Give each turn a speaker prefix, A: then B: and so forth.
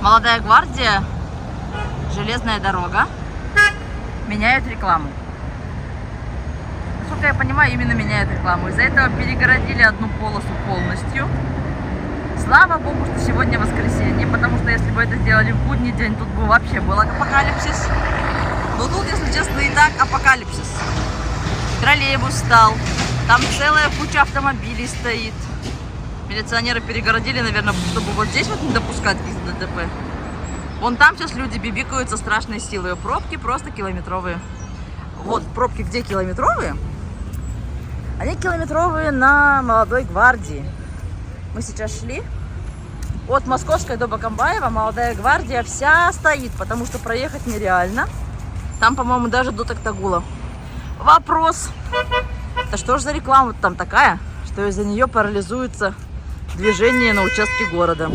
A: Молодая гвардия, железная дорога меняют рекламу. Насколько я понимаю, именно меняют рекламу. Из-за этого перегородили одну полосу полностью. Слава богу, что сегодня воскресенье, потому что если бы это сделали в будний день, тут бы вообще был апокалипсис. Но тут, если честно, и так апокалипсис. Троллейбус стал, там целая куча автомобилей стоит. Милиционеры перегородили, наверное, чтобы вот здесь вот не допускать каких-то ДТП. Вон там сейчас люди бибикают со страшной силой. Пробки просто километровые. Вот пробки где километровые? Они километровые на Молодой гвардии. Мы сейчас шли от Московской до Бакамбаева. Молодая гвардия вся стоит, потому что проехать нереально. Там, по-моему, даже до Токтагула. Вопрос. Да что ж за реклама там такая, что из-за нее парализуется движение на участке города?